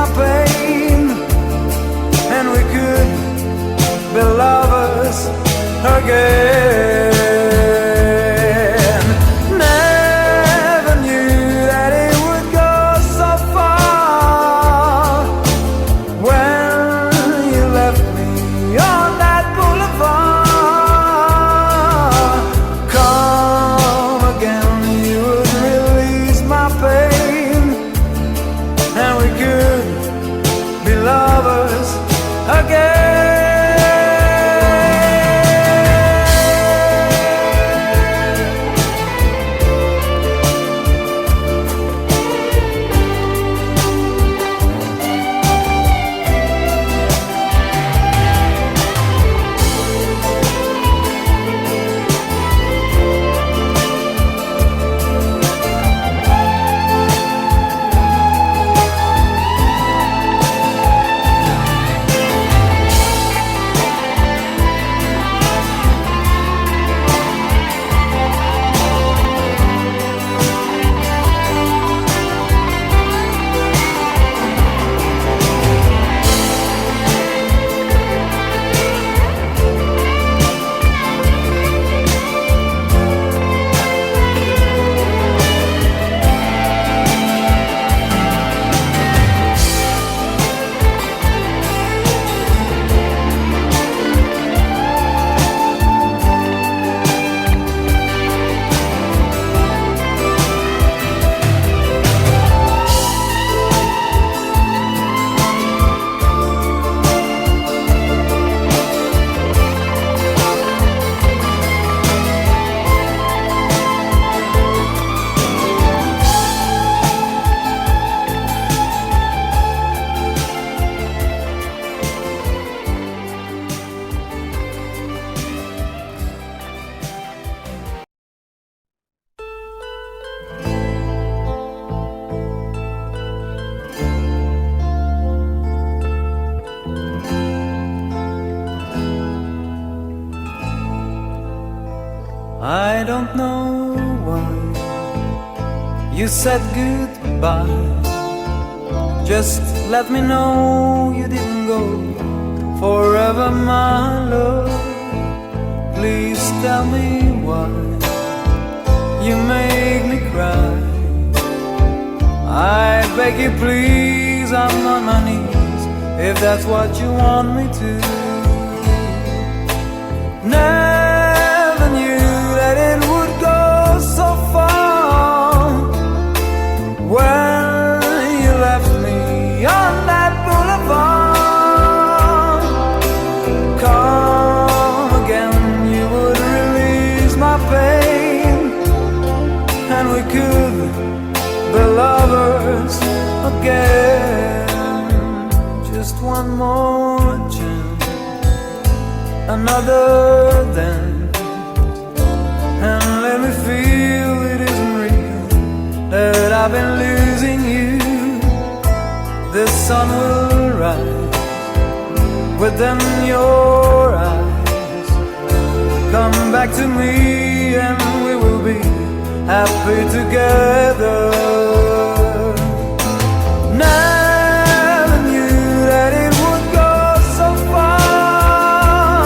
my pain, and we could be lovers again. Never knew that it would go so far when you left me on that boulevard. Come again, you would release my pain, and we could be lovers again. I don't know why you said goodbye. Just let me know you didn't go forever, my love. Please tell me why you make me cry. I beg you please, I'm on my knees, if that's what you want me to. Never knew that it would go so far when you left me on that boulevard. Come again, you would release my pain, and we could be lovers again. Just one more chance, another dance, and let me feel it isn't real, that I've been losing you. The sun will rise within your eyes. Come back to me and we will be happy together. Never knew that it would go so far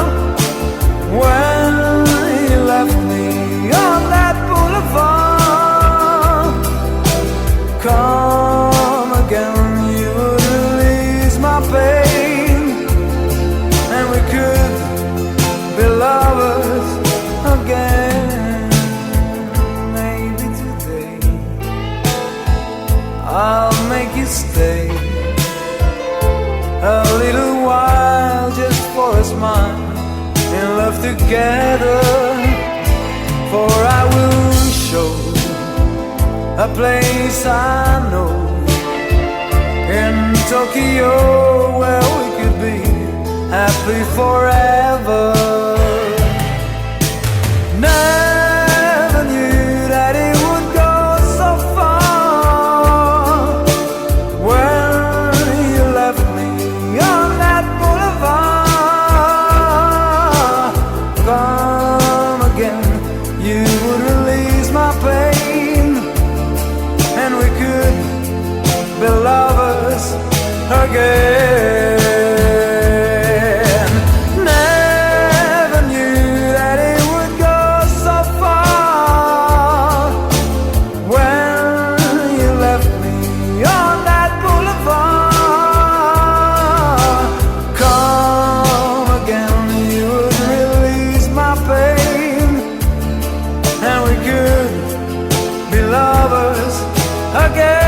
when you left me on that boulevard. Come again, you would release my pain, and we could be lovers again. Maybe today I'll make you stay a little while, just for a smile, in love together. For I will show a place I know in Tokyo where we could be happy forever. Never knew that it would go so far when you left me on that boulevard. Come again, you would release my pain, and we could be lovers again. Never knew that it would go so far when you left me on that boulevard. Come again, you would release my pain, and we could be lovers again.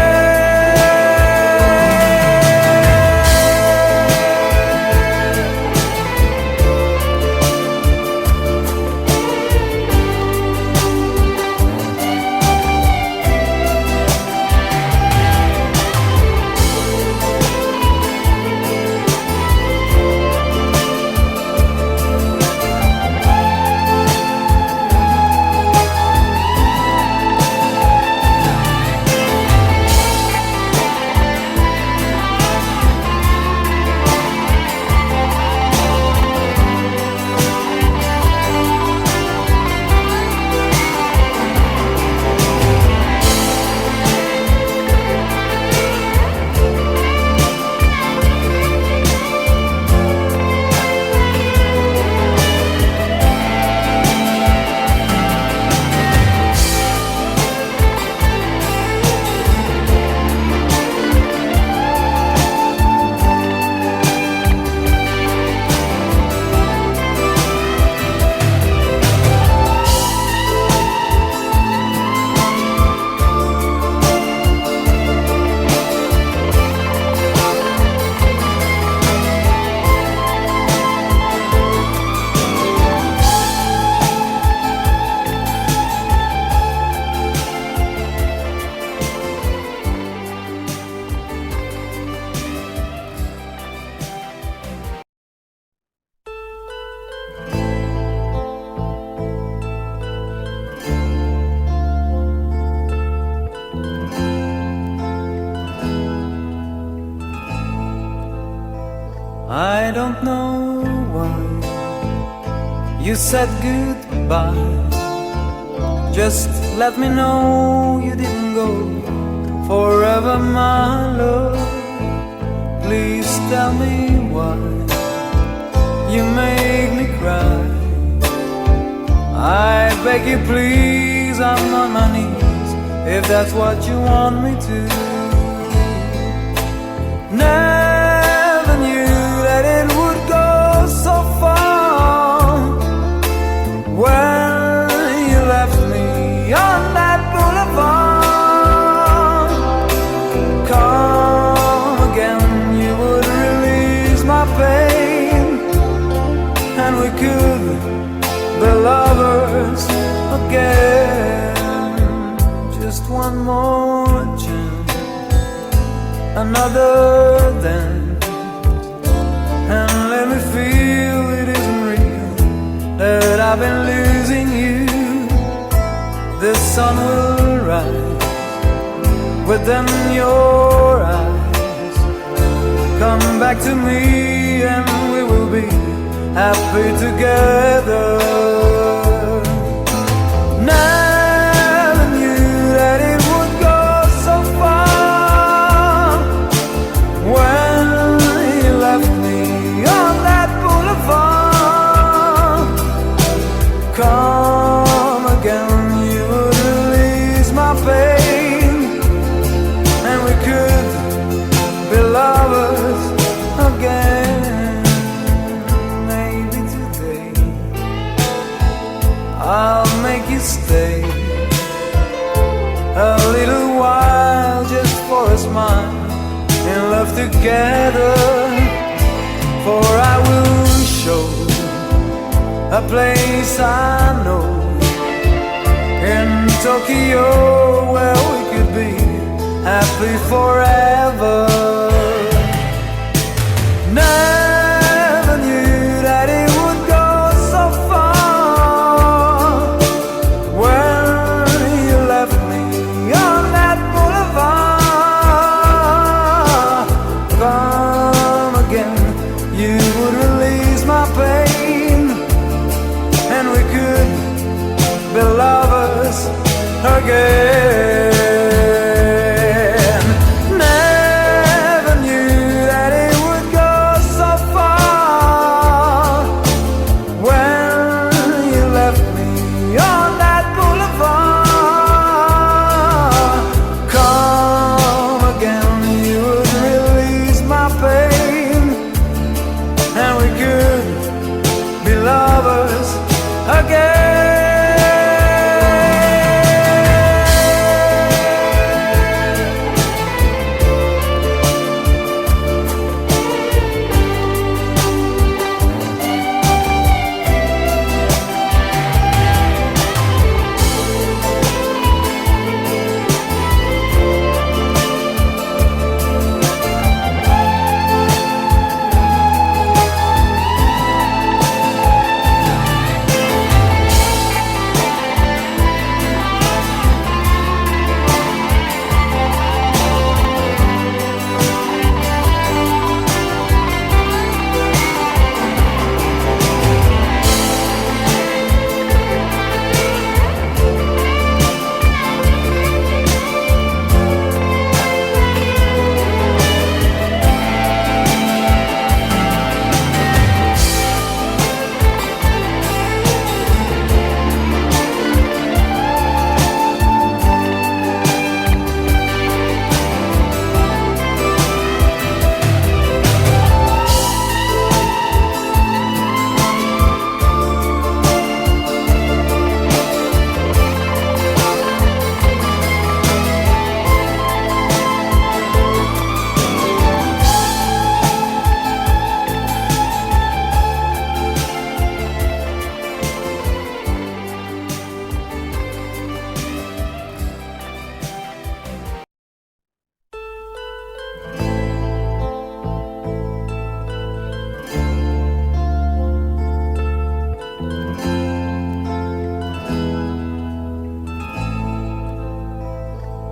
I don't know why you said goodbye. Just let me know you didn't go forever, my love. Please tell me why you make me cry. I beg you please, I'm on my knees, if that's what you want me to. Never knew that it would go so far when you left me on that boulevard. Come again, you would release my pain, and we could be lovers again. Just one more chance, another dance, and let me feel it isn't real, that I've been losing you. The sun will rise within your eyes. Come back to me and we will be happy together. Never knew that it would go so far when you left me on that boulevard. Come again, you would release my pain, and we could be lovers again. Maybe today I'll make you stay a little while, just for a smile, in love together. For I will show a place I know in Tokyo where we could be happy forever. Never knew that it would go so far when you left me on that boulevard. Come again, you would release my pain, and we could be lovers again. Never knew that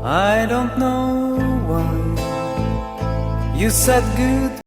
I don't know why you said good